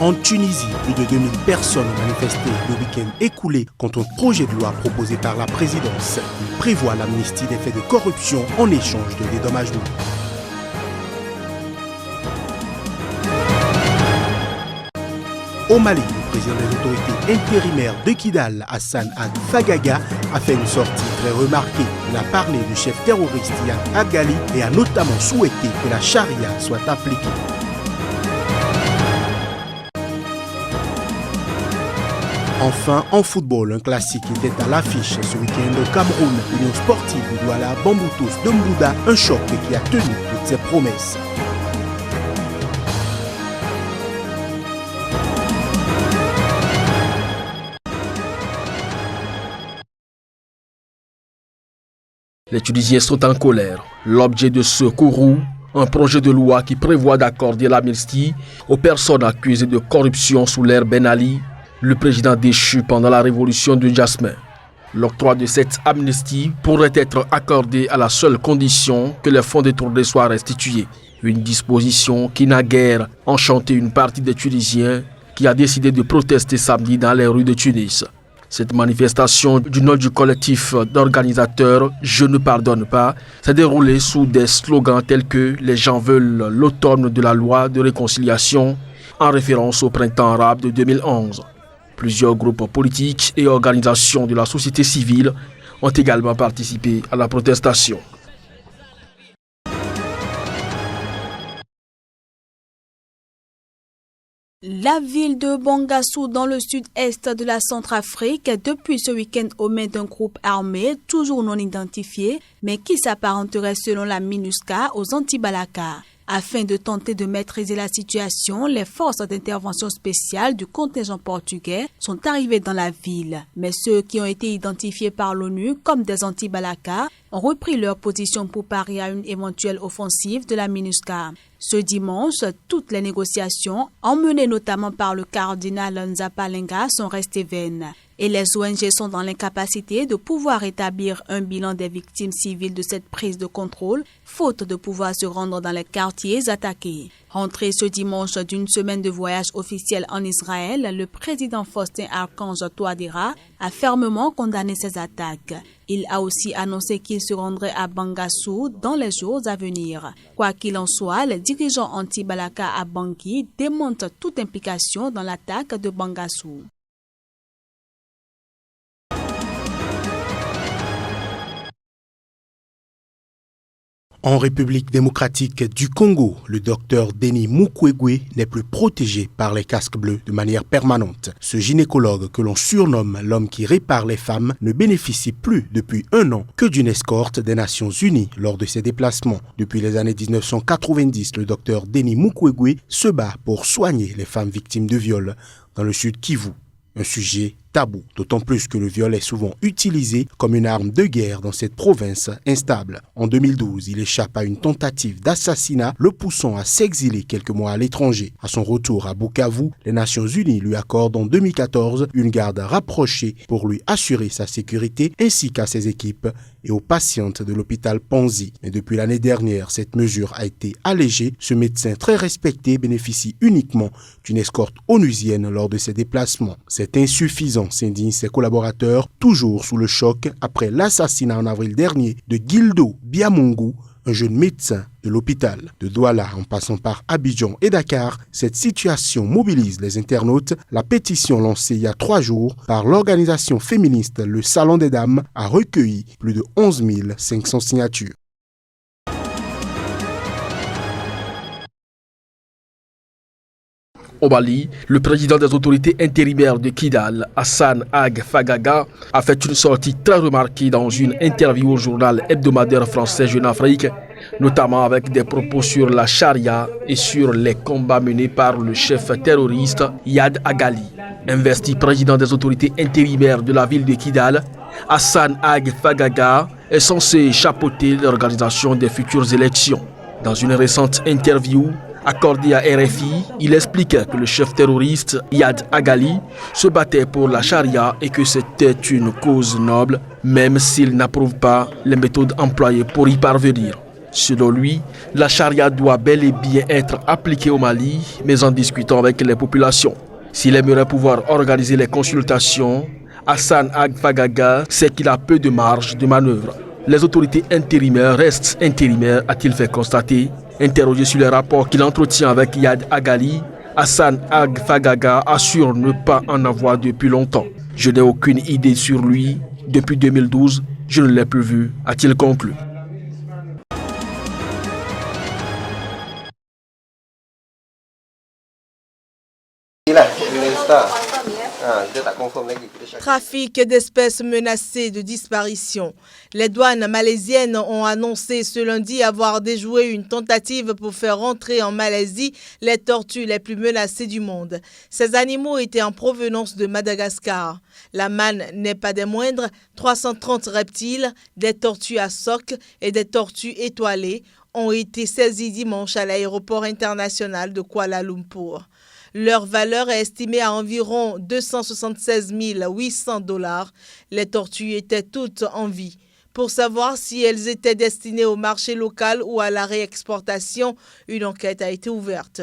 En Tunisie, plus de 2000 personnes ont manifesté le week-end écoulé contre un projet de loi proposé par la présidence. Il prévoit l'amnistie des faits de corruption en échange de dédommagement. Au Mali, le président des autorités intérimaires de Kidal, Hassan Ag Fagaga, a fait une sortie très remarquée. Il a parlé du chef terroriste Yad Agali et a notamment souhaité que la charia soit appliquée. Enfin, en football, un classique était à l'affiche ce week-end au Cameroun. L'Union sportive de Douala Bamboutos de Mbouda, un choc qui a tenu toutes ses promesses. Les Tunisiens sont en colère. L'objet de ce courroux, un projet de loi qui prévoit d'accorder l'amnistie aux personnes accusées de corruption sous l'ère Ben Ali, le président déchu pendant la révolution de Jasmin. L'octroi de cette amnistie pourrait être accordé à la seule condition que les fonds détournés soient restitués. Une disposition qui n'a guère enchanté une partie des Tunisiens qui a décidé de protester samedi dans les rues de Tunis. Cette manifestation du nom du collectif d'organisateurs « Je ne pardonne pas » s'est déroulée sous des slogans tels que « Les gens veulent l'automne de la loi de réconciliation » en référence au printemps arabe de 2011. Plusieurs groupes politiques et organisations de la société civile ont également participé à la protestation. La ville de Bangassou, dans le sud-est de la Centrafrique, depuis ce week-end aux mains d'un groupe armé, toujours non identifié, mais qui s'apparenterait selon la MINUSCA aux anti-Balaka. Afin de tenter de maîtriser la situation, les forces d'intervention spéciale du contingent portugais sont arrivées dans la ville. Mais ceux qui ont été identifiés par l'ONU comme des anti-Balaka ont repris leur position pour parer à une éventuelle offensive de la MINUSCA. Ce dimanche, toutes les négociations, emmenées notamment par le cardinal Nzapa Lenga, sont restées vaines. Et les ONG sont dans l'incapacité de pouvoir établir un bilan des victimes civiles de cette prise de contrôle, faute de pouvoir se rendre dans les quartiers attaqués. Rentré ce dimanche d'une semaine de voyage officiel en Israël, le président Faustin Archange Touadéra a fermement condamné ces attaques. Il a aussi annoncé qu'il se rendrait à Bangassou dans les jours à venir. Quoi qu'il en soit, les dirigeants anti-Balaka à Bangui démontent toute implication dans l'attaque de Bangassou. En République démocratique du Congo, le docteur Denis Mukwege n'est plus protégé par les casques bleus de manière permanente. Ce gynécologue que l'on surnomme l'homme qui répare les femmes ne bénéficie plus depuis 1 an que d'une escorte des Nations Unies lors de ses déplacements. Depuis les années 1990, le docteur Denis Mukwege se bat pour soigner les femmes victimes de viol dans le sud Kivu. Un sujet tabou, d'autant plus que le viol est souvent utilisé comme une arme de guerre dans cette province instable. En 2012, il échappe à une tentative d'assassinat, le poussant à s'exiler quelques mois à l'étranger. À son retour à Bukavu, les Nations Unies lui accordent en 2014 une garde rapprochée pour lui assurer sa sécurité ainsi qu'à ses équipes et aux patientes de l'hôpital Panzi. Mais depuis l'année dernière, cette mesure a été allégée. Ce médecin très respecté bénéficie uniquement d'une escorte onusienne lors de ses déplacements. C'est insuffisant, s'indignent ses collaborateurs, toujours sous le choc après l'assassinat en avril dernier de Gildo Biamungu, un jeune médecin de l'hôpital. De Douala en passant par Abidjan et Dakar, cette situation mobilise les internautes. La pétition lancée il y a 3 jours par l'organisation féministe Le Salon des Dames a recueilli plus de 11 500 signatures. Au Mali, le président des autorités intérimaires de Kidal, Hassan Ag Fagaga, a fait une sortie très remarquée dans une interview au journal hebdomadaire français Jeune Afrique, notamment avec des propos sur la charia et sur les combats menés par le chef terroriste Yad Agali. Investi président des autorités intérimaires de la ville de Kidal, Hassan Ag Fagaga est censé chapeauter l'organisation des futures élections. Dans une récente interview accordé à RFI, il expliquait que le chef terroriste Yad Agali se battait pour la charia et que c'était une cause noble, même s'il n'approuve pas les méthodes employées pour y parvenir. Selon lui, la charia doit bel et bien être appliquée au Mali, mais en discutant avec les populations. S'il aimerait pouvoir organiser les consultations, Hassan Ag Fagaga sait qu'il a peu de marge de manœuvre. Les autorités intérimaires restent intérimaires, a-t-il fait constater. Interrogé sur les rapports qu'il entretient avec Yad Agali, Hassan Ag Fagaga assure ne pas en avoir depuis longtemps. Je n'ai aucune idée sur lui. Depuis 2012, je ne l'ai plus vu, a-t-il conclu. Trafic d'espèces menacées de disparition. Les douanes malaisiennes ont annoncé ce lundi avoir déjoué une tentative pour faire rentrer en Malaisie les tortues les plus menacées du monde. Ces animaux étaient en provenance de Madagascar. La manne n'est pas des moindres, 330 reptiles, des tortues à soc et des tortues étoilées ont été saisis dimanche à l'aéroport international de Kuala Lumpur. Leur valeur est estimée à environ 276 800 $. Les tortues étaient toutes en vie. Pour savoir si elles étaient destinées au marché local ou à la réexportation, une enquête a été ouverte.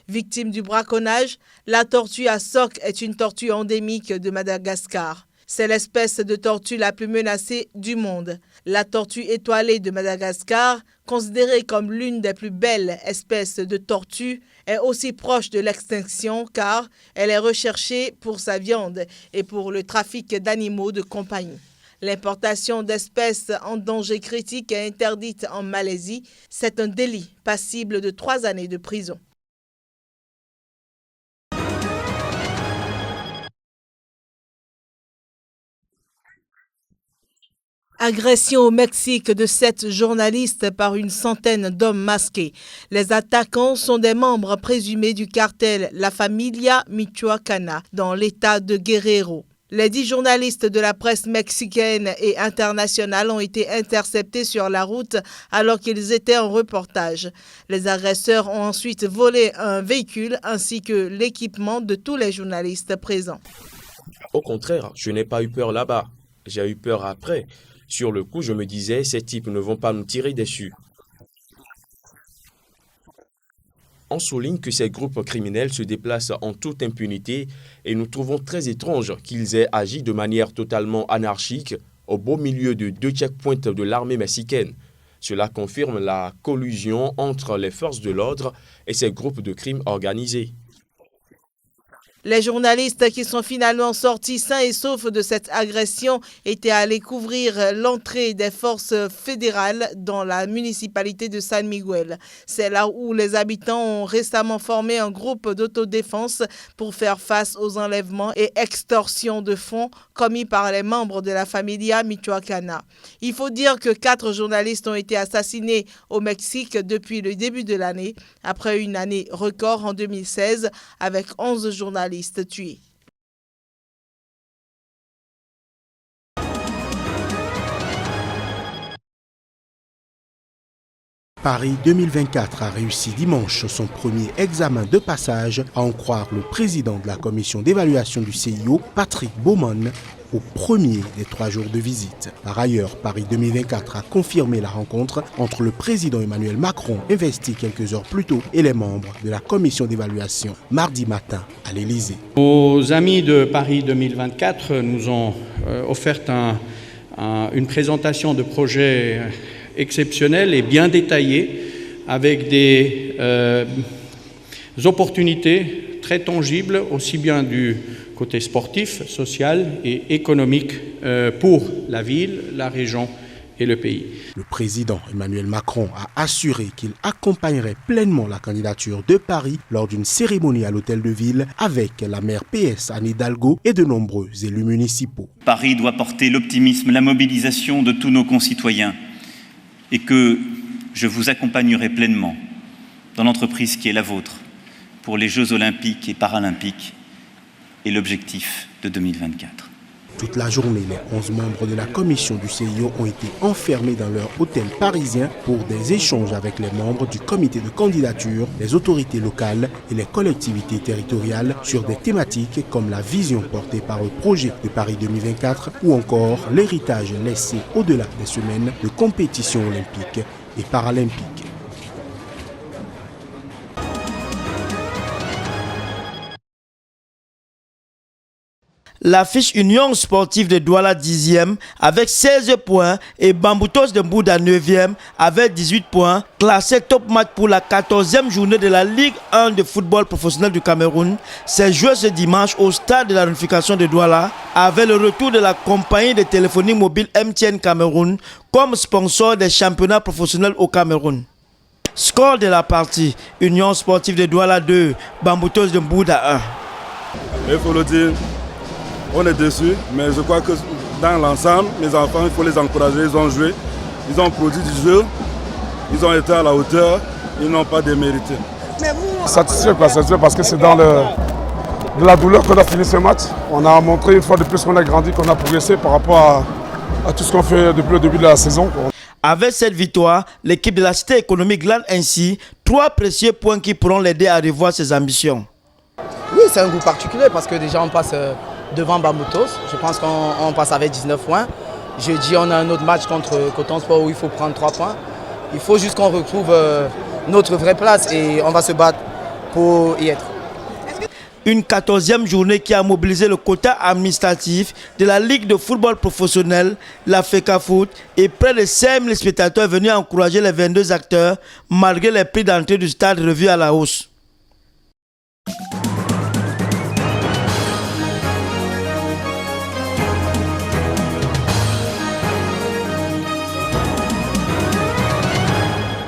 Victime du braconnage, la tortue à soc est une tortue endémique de Madagascar. C'est l'espèce de tortue la plus menacée du monde. La tortue étoilée de Madagascar, considérée comme l'une des plus belles espèces de tortues, est aussi proche de l'extinction car elle est recherchée pour sa viande et pour le trafic d'animaux de compagnie. L'importation d'espèces en danger critique est interdite en Malaisie. C'est un délit passible de 3 années de prison. Agression au Mexique de 7 journalistes par une centaine d'hommes masqués. Les attaquants sont des membres présumés du cartel La Familia Michoacana dans l'état de Guerrero. Les 10 journalistes de la presse mexicaine et internationale ont été interceptés sur la route alors qu'ils étaient en reportage. Les agresseurs ont ensuite volé un véhicule ainsi que l'équipement de tous les journalistes présents. Au contraire, je n'ai pas eu peur là-bas. J'ai eu peur après. Sur le coup, je me disais, ces types ne vont pas nous tirer dessus. On souligne que ces groupes criminels se déplacent en toute impunité et nous trouvons très étrange qu'ils aient agi de manière totalement anarchique au beau milieu de 2 checkpoints de l'armée mexicaine. Cela confirme la collusion entre les forces de l'ordre et ces groupes de crimes organisés. Les journalistes qui sont finalement sortis sains et saufs de cette agression étaient allés couvrir l'entrée des forces fédérales dans la municipalité de San Miguel. C'est là où les habitants ont récemment formé un groupe d'autodéfense pour faire face aux enlèvements et extorsions de fonds commis par les membres de la Familia Michoacana. Il faut dire que 4 journalistes ont été assassinés au Mexique depuis le début de l'année, après une année record en 2016 avec 11 journalistes tués. Paris 2024 a réussi dimanche son premier examen de passage, à en croire le président de la commission d'évaluation du CIO, Patrick Bowman, au premier des 3 jours de visite. Par ailleurs, Paris 2024 a confirmé la rencontre entre le président Emmanuel Macron, investi quelques heures plus tôt, et les membres de la commission d'évaluation mardi matin à l'Élysée. Nos amis de Paris 2024 nous ont offert une présentation de projet exceptionnel et bien détaillé avec des opportunités très tangibles, aussi bien du côté sportif, social et économique pour la ville, la région et le pays. Le président Emmanuel Macron a assuré qu'il accompagnerait pleinement la candidature de Paris lors d'une cérémonie à l'hôtel de ville avec la maire PS Anne Hidalgo et de nombreux élus municipaux. Paris doit porter l'optimisme, la mobilisation de tous nos concitoyens et que je vous accompagnerai pleinement dans l'entreprise qui est la vôtre pour les Jeux olympiques et paralympiques et l'objectif de 2024. Toute la journée, les 11 membres de la commission du CIO ont été enfermés dans leur hôtel parisien pour des échanges avec les membres du comité de candidature, les autorités locales et les collectivités territoriales sur des thématiques comme la vision portée par le projet de Paris 2024 ou encore l'héritage laissé au-delà des semaines de compétition olympique et paralympiques. L'affiche Union sportive de Douala 10e avec 16 points et Bamboutos de Mbouda 9e avec 18 points, classé top match pour la 14e journée de la Ligue 1 de football professionnel du Cameroun, s'est joué ce dimanche au stade de la réunification de Douala avec le retour de la compagnie de téléphonie mobile MTN Cameroun comme sponsor des championnats professionnels au Cameroun. Score de la partie, Union sportive de Douala 2, Bamboutos de Mbouda 1. Il faut le dire. On est déçus, mais je crois que dans l'ensemble, mes enfants, il faut les encourager. Ils ont joué, ils ont produit du jeu, ils ont été à la hauteur, ils n'ont pas démérité. Satisfait parce que c'est dans de la douleur qu'on a fini ce match. On a montré une fois de plus qu'on a grandi, qu'on a progressé par rapport à tout ce qu'on fait depuis le début de la saison. Avec cette victoire, l'équipe de la Cité économique glane ainsi 3 précieux points qui pourront l'aider à revoir ses ambitions. Oui, c'est un goût particulier parce que déjà on passe devant Bamboutos. Je pense qu'on passe avec 19 points. Jeudi, on a un autre match contre Coton Sport où il faut prendre 3 points. Il faut juste qu'on retrouve notre vraie place et on va se battre pour y être. Une 14e journée qui a mobilisé le quota administratif de la Ligue de football professionnel, la FECAFoot, et près de 5000 spectateurs venus encourager les 22 acteurs malgré les prix d'entrée du stade revus à la hausse.